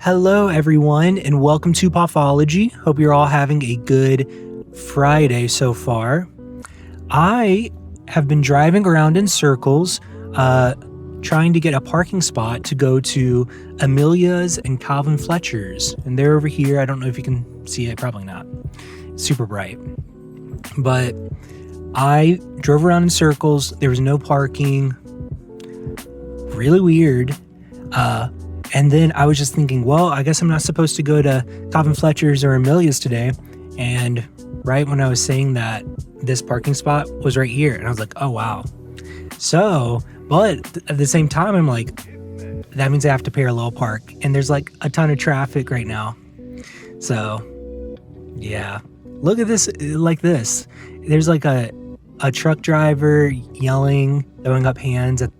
Hello, everyone, and welcome to Pophology. Hope you're all having a good Friday so far. I have been driving around in circles, trying to get a parking spot to go to Amelia's and Calvin Fletcher's. And they're over here. I don't know if you can see it. Probably not. It's super bright. But I drove around in circles. There was no parking. Really weird. And then I was just thinking, well, I guess I'm not supposed to go to Calvin Fletcher's or Amelia's today. And right when I was saying that, this parking spot was right here. And I was like, oh, wow. So, but at the same time, I'm like, that means I have to parallel park. And there's like a ton of traffic right now. So, yeah. Look at this, like this. There's like a truck driver yelling, throwing up hands at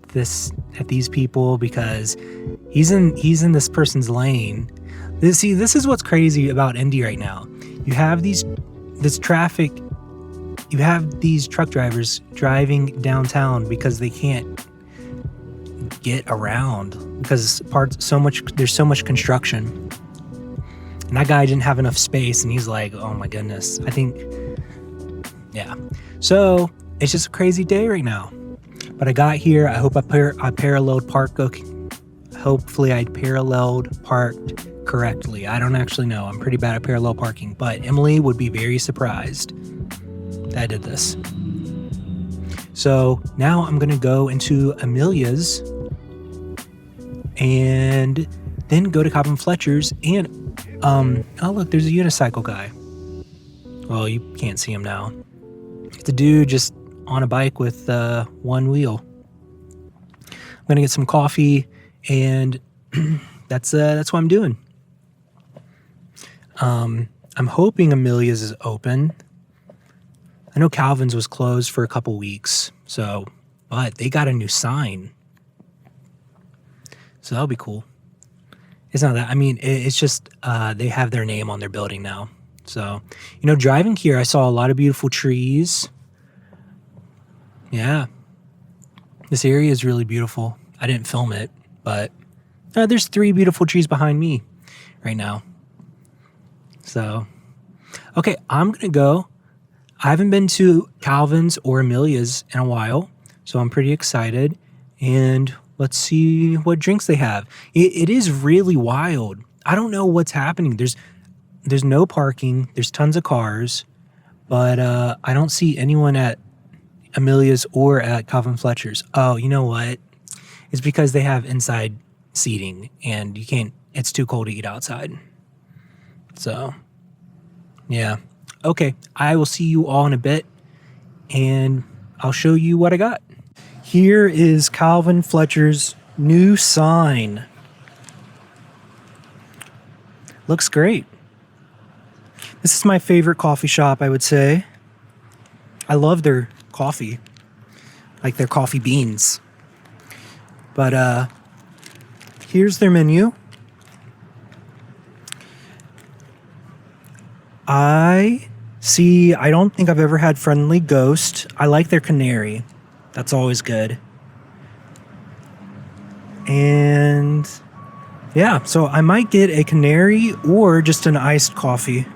these people because he's in this person's lane. This is what's crazy about Indy right now. You have this traffic. You have these truck drivers driving downtown because they can't get around because there's so much construction. And that guy didn't have enough space, and he's like, oh my goodness. I think, yeah. So it's just a crazy day right now. But I got here. I hope I paralleled park. Hopefully I paralleled parked correctly. I don't actually know. I'm pretty bad at parallel parking. But Emily would be very surprised that I did this. So now I'm going to go into Amelia's and then go to Calvin Fletcher's. And, oh, look, there's a unicycle guy. Well, you can't see him now. It's a dude just on a bike with one wheel. I'm gonna get some coffee, and that's what I'm doing. I'm hoping Amelia's is open. I know Calvin's was closed for a couple weeks, but they got a new sign, so that'll be cool. It's not that. I mean, it's just they have their name on their building now. So, driving here, I saw a lot of beautiful trees. Yeah, this area is really beautiful. I didn't film it, but there's 3 beautiful trees behind me right now. So, okay, I'm going to go. I haven't been to Calvin's or Amelia's in a while, so I'm pretty excited. And let's see what drinks they have. It is really wild. I don't know what's happening. There's no parking. There's tons of cars, but I don't see anyone at Amelia's or at Calvin Fletcher's. Oh, you know what? It's because they have inside seating and it's too cold to eat outside. So, yeah. Okay, I will see you all in a bit and I'll show you what I got. Here is Calvin Fletcher's new sign. Looks great. This is my favorite coffee shop, I would say. I love their coffee, like their coffee beans. But here's their menu. I don't think I've ever had Friendly Ghost. I like their canary. That's always good. And yeah, so I might get a canary or just an iced coffee.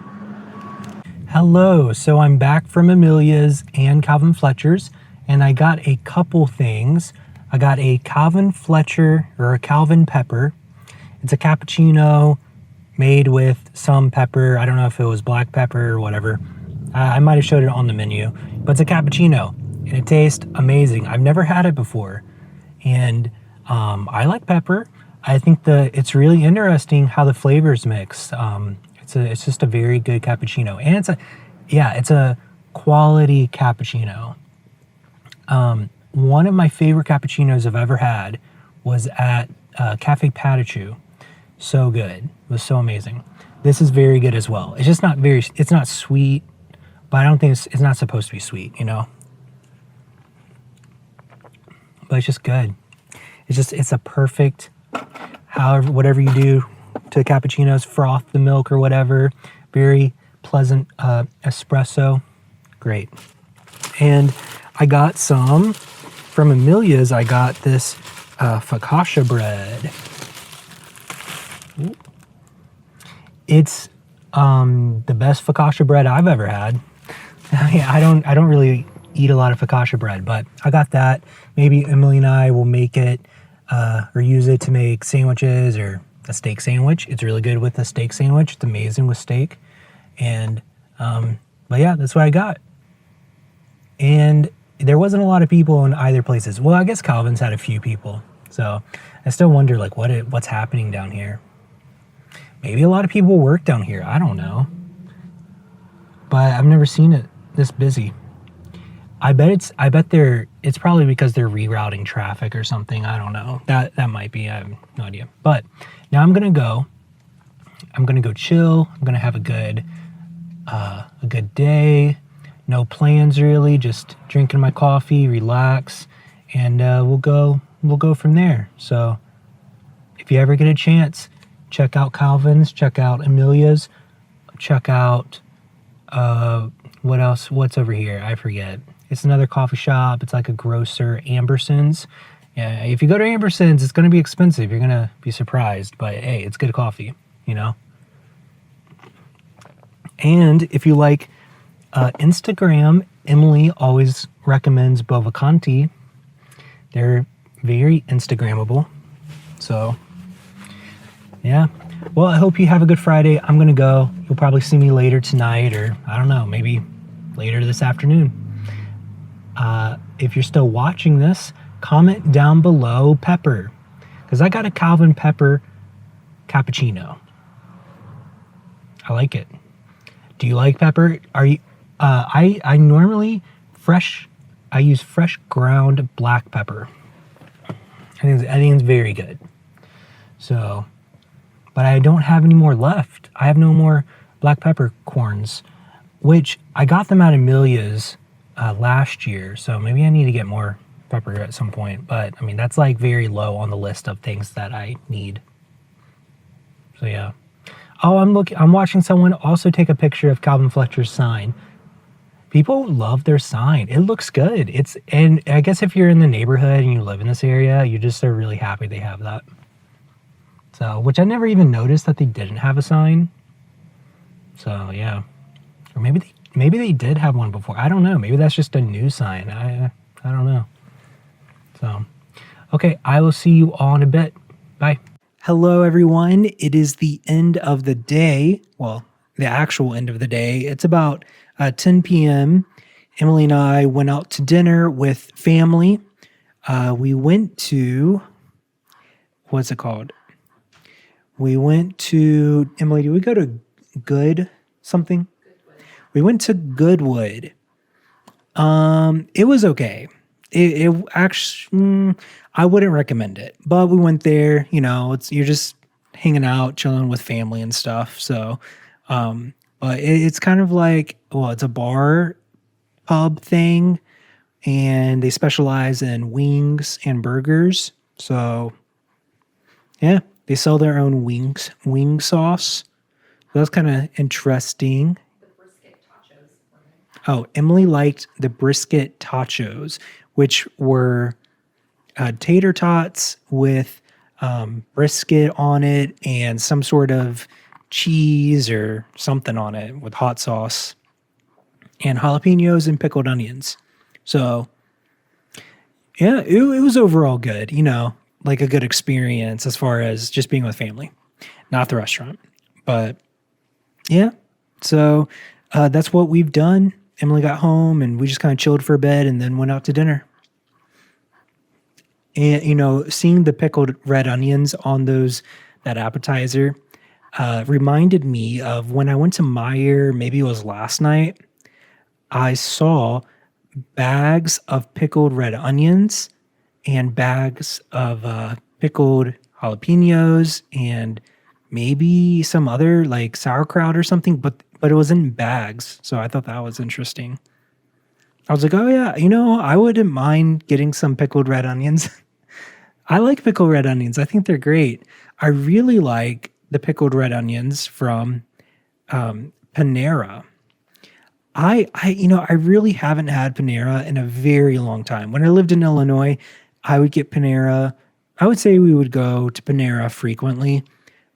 Hello, so I'm back from Amelia's and Calvin Fletcher's, and I got a couple things. I got a Calvin Fletcher, or a Calvin pepper. It's a cappuccino made with some pepper. I don't know if it was black pepper or whatever. I might have showed it on the menu, but it's a cappuccino, and it tastes amazing. I've never had it before, and I like pepper. I think it's really interesting how the flavors mix. It's just a very good cappuccino, and it's a quality cappuccino. One of my favorite cappuccinos I've ever had was at Cafe Patachu. So good, it was so amazing. This is very good as well. It's just it's not sweet, but I don't think it's not supposed to be sweet, But it's just good. It's a perfect, whatever you do to cappuccinos, froth the milk or whatever. Very pleasant espresso. Great. And I got some from Amelia's. I got this focaccia bread. It's the best focaccia bread I've ever had. I mean, I don't really eat a lot of focaccia bread, but I got that. Maybe Emily and I will make it or use it to make sandwiches or a steak sandwich. It's really good with a steak sandwich. It's amazing with steak. And but yeah, that's what I got. And there wasn't a lot of people in either places. Well, I guess Calvin's had a few people. So I still wonder like what's happening down here. Maybe a lot of people work down here. I don't know. But I've never seen it this busy. I bet it's probably because they're rerouting traffic or something. I don't know. That might be. I have no idea. But now I'm gonna go chill. I'm gonna have a good day. No plans really. Just drinking my coffee, relax, and we'll go from there. So if you ever get a chance, check out Calvin's, check out Amelia's, check out what else? What's over here? I forget. It's another coffee shop. It's like a grocer, Ambersons. Yeah, if you go to Ambersons, it's going to be expensive. You're going to be surprised, but hey, it's good coffee, you know? And if you like Instagram, Emily always recommends Bovacanti. They're very Instagrammable. So, yeah. Well, I hope you have a good Friday. I'm going to go. You'll probably see me later tonight or, I don't know, maybe later this afternoon. If you're still watching this, comment down below pepper. Because I got a Calvin pepper cappuccino. I like it. Do you like pepper? Are you? I normally I use fresh ground black pepper. I think it's very good. So, but I don't have any more left. I have no more black peppercorns, which I got them at Amelia's last year. So maybe I need to get more pepper at some point. But I mean, that's like very low on the list of things that I need. So yeah. Oh, I'm watching someone also take a picture of Calvin Fletcher's sign. People love their sign. It looks good. And I guess if you're in the neighborhood and you live in this area, you just are really happy they have that. So, which I never even noticed that they didn't have a sign. So yeah. Or maybe they did have one before. I don't know. Maybe that's just a new sign. I don't know. So, okay, I will see you all in a bit. Bye. Hello, everyone. It is the end of the day. Well, the actual end of the day. It's about 10 p.m. Emily and I went out to dinner with family. We went to, what's it called? We went to, Emily, did we go to Good something? Goodwood. We went to Goodwood. It was okay. It actually, I wouldn't recommend it, but we went there, you're just hanging out, chilling with family and stuff. So, but it's kind of like, well, it's a bar pub thing and they specialize in wings and burgers. So yeah, they sell their own wing sauce. So that's kind of interesting. The brisket tacos. Oh, Emily liked the brisket tacos, which were tater tots with brisket on it and some sort of cheese or something on it with hot sauce and jalapenos and pickled onions. So yeah, it was overall good, like a good experience as far as just being with family, not the restaurant. But yeah, so that's what we've done. Emily got home and we just kind of chilled for a bit and then went out to dinner. And, seeing the pickled red onions on that appetizer reminded me of when I went to Meijer, maybe it was last night, I saw bags of pickled red onions and bags of pickled jalapenos and maybe some other like sauerkraut or something, but it was in bags. So I thought that was interesting. I was like, oh yeah, I wouldn't mind getting some pickled red onions. I like pickled red onions. I think they're great. I really like the pickled red onions from Panera. I really haven't had Panera in a very long time. When I lived in Illinois, I would get Panera. I would say we would go to Panera frequently,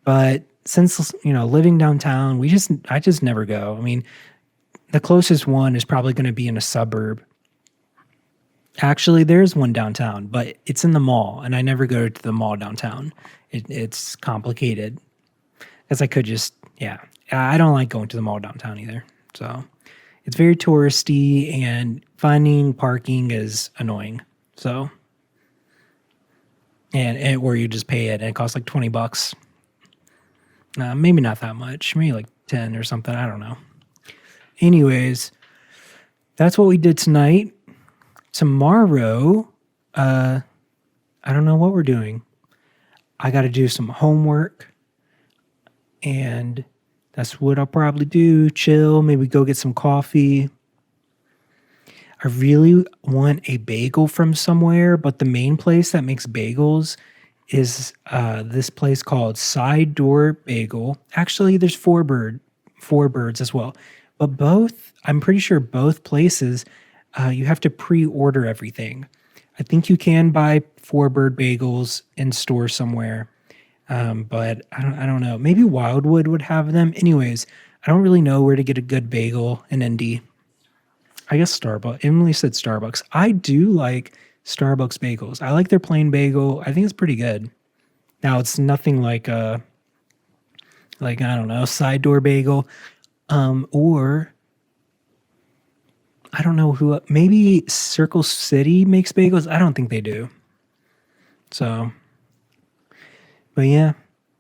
but since living downtown, I just never go. I mean, the closest one is probably going to be in a suburb. Actually, there's one downtown, but it's in the mall, and I never go to the mall downtown. It's complicated because I could just, yeah, I don't like going to the mall downtown either. So it's very touristy, and finding parking is annoying. So, and where you just pay it, and it costs like $20. Maybe not that much, maybe like 10 or something. I don't know. Anyways, that's what we did tonight. Tomorrow, I don't know what we're doing. I got to do some homework, and that's what I'll probably do. Chill, maybe go get some coffee. I really want a bagel from somewhere, but the main place that makes bagels is this place called Side Door Bagel. Actually, there's Four Birds as well. But I'm pretty sure both places, you have to pre-order everything. I think you can buy Four Bird bagels in store somewhere, but I don't know. Maybe Wildwood would have them. Anyways, I don't really know where to get a good bagel in Indy. I guess Starbucks. Emily said Starbucks. I do like Starbucks bagels. I like their plain bagel. I think it's pretty good. Now it's nothing like I don't know, Side Door Bagel, or I don't know who. Maybe Circle City makes bagels. I don't think they do. So, but yeah,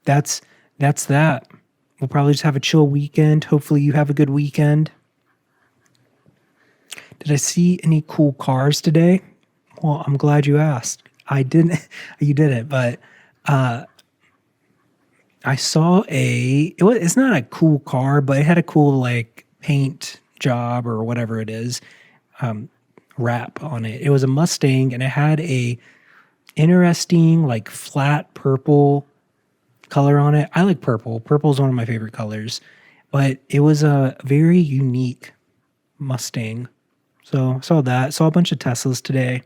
that's that. We'll probably just have a chill weekend. Hopefully, you have a good weekend. Did I see any cool cars today? Well, I'm glad you asked. I didn't. You didn't, but I saw it's not a cool car, but it had a cool like paint job or whatever it is, wrap on it. It was a Mustang, and it had a interesting like flat purple color on it. I like purple. Purple is one of my favorite colors, but it was a very unique Mustang. So I saw that. Saw a bunch of Teslas today.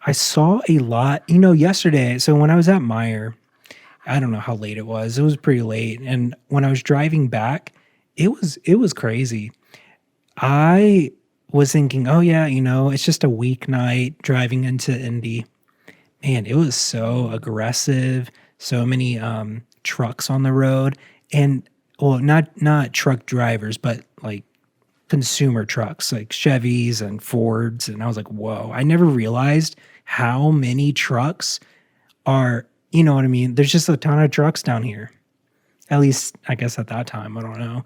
I saw a lot, yesterday. So when I was at Meyer, I don't know how late it was. It was pretty late. And when I was driving back, it was crazy. I was thinking, oh yeah, it's just a weeknight driving into Indy. Man, it was so aggressive. So many trucks on the road, and well, not truck drivers, but like consumer trucks, like Chevys and Fords. And I was like, whoa! I never realized how many trucks are. You know what I mean? There's just a ton of trucks down here. At least, I guess at that time, I don't know.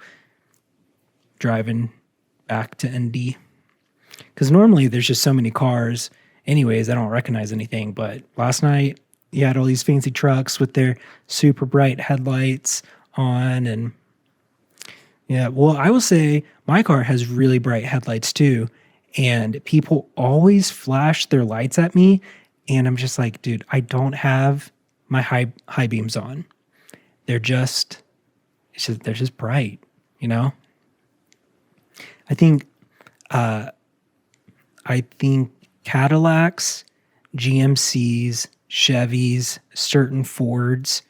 Driving back to Indy. Because normally there's just so many cars. Anyways, I don't recognize anything. But last night, you had all these fancy trucks with their super bright headlights on. And yeah, well, I will say my car has really bright headlights too. And people always flash their lights at me. And I'm just like, dude, I don't have my high beams on. They're just bright, I think Cadillacs, GMCs, Chevys, certain Fords,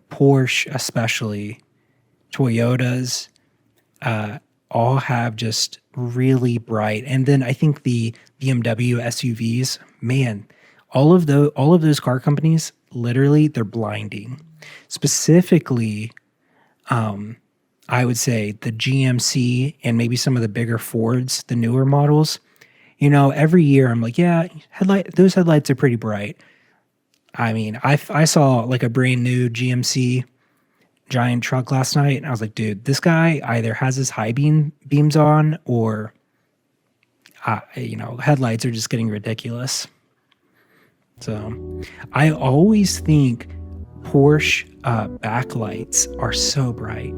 Porsche especially, Toyotas, all have just really bright. And then I think the BMW SUVs, man, all of those car companies, literally, they're blinding. Specifically, I would say the GMC and maybe some of the bigger Fords, the newer models. Every year I'm like, yeah, those headlights are pretty bright. I mean, I saw like a brand new GMC giant truck last night, and I was like, dude, this guy either has his high beams on, or headlights are just getting ridiculous. So I always think Porsche backlights are so bright,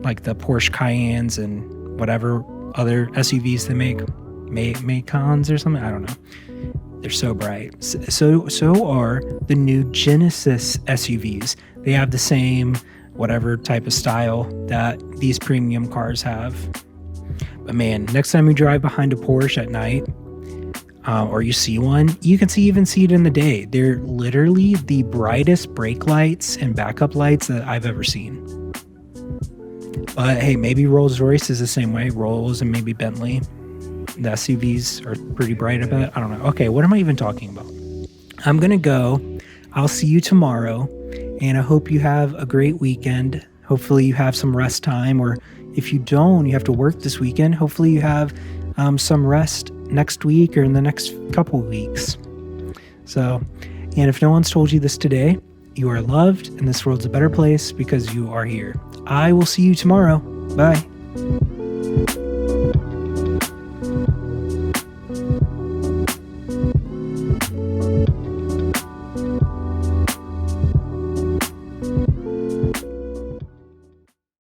like the Porsche Cayennes and whatever other SUVs they make, Macons or something. I don't know. They're so bright. So are the new Genesis SUVs. They have the same whatever type of style that these premium cars have. But man, next time you drive behind a Porsche at night, or you see one, you can even see it in the day. They're literally the brightest brake lights and backup lights that I've ever seen. But hey, maybe Rolls-Royce is the same way. Rolls and maybe Bentley. The SUVs are pretty bright, I bet. I don't know. Okay, what am I even talking about? I'm going to go. I'll see you tomorrow. And I hope you have a great weekend. Hopefully you have some rest time. Or if you don't, you have to work this weekend. Hopefully you have some rest next week or in the next couple of weeks. So, and if no one's told you this today, you are loved and this world's a better place because you are here. I will see you tomorrow. Bye.